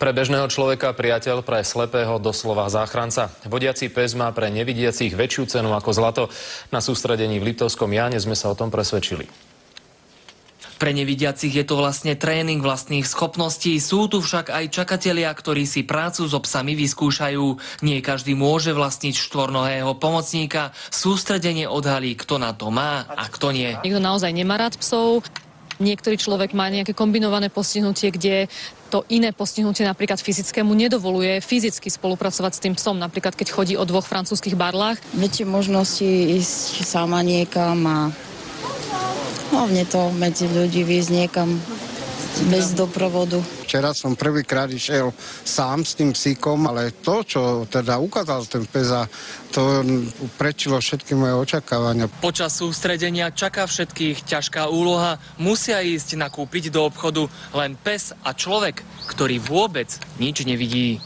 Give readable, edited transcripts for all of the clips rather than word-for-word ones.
Pre bežného človeka priateľ, pre slepého doslova záchranca. Vodiaci pes má pre nevidiacich väčšiu cenu ako zlato. Na sústredení v Liptovskom Jáne sme sa o tom presvedčili. Pre nevidiacich je to vlastne tréning vlastných schopností. Sú tu však aj čakatelia, ktorí si prácu so psami vyskúšajú. Nie každý môže vlastniť štvornohého pomocníka. Sústredenie odhalí, kto na to má a kto nie. Niekto naozaj nemá rád psov. Niektorý človek má nejaké kombinované postihnutie, kde to iné postihnutie, napríklad fyzickému, nedovoluje fyzicky spolupracovať s tým psom. Napríklad, keď chodí o 2 francúzskych barlách. Väčšie možnosti ísť sama niekam a hlavne to medzi ľudí výjsť niekam bez doprovodu. Včera som prvýkrát išiel sám s tým psíkom, ale to, čo teda ukázal ten pes, to prečilo všetky moje očakávania. Počas sústredenia čaká všetkých ťažká úloha. Musia ísť nakúpiť do obchodu len pes a človek, ktorý vôbec nič nevidí.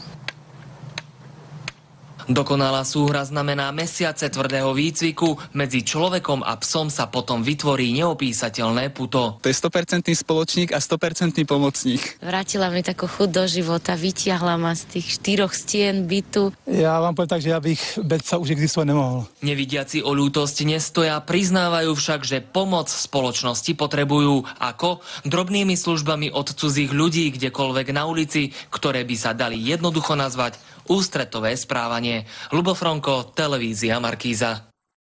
Dokonalá súhra znamená mesiace tvrdého výcviku. Medzi človekom a psom sa potom vytvorí neopísateľné puto. To je 100% spoločník a 100% pomocník. Vrátila mi takú chuť do života, vytiahla ma z tých 4 stien bytu. Ja vám poviem tak, že ja bych bez psa už existovať nemohol. Nevidiaci o ľútosť nestoja, priznávajú však, že pomoc spoločnosti potrebujú. Ako? Drobnými službami od cudzích ľudí kdekoľvek na ulici, ktoré by sa dali jednoducho nazvať ústretové správanie. Ľubo Fronko, televízia Markíza.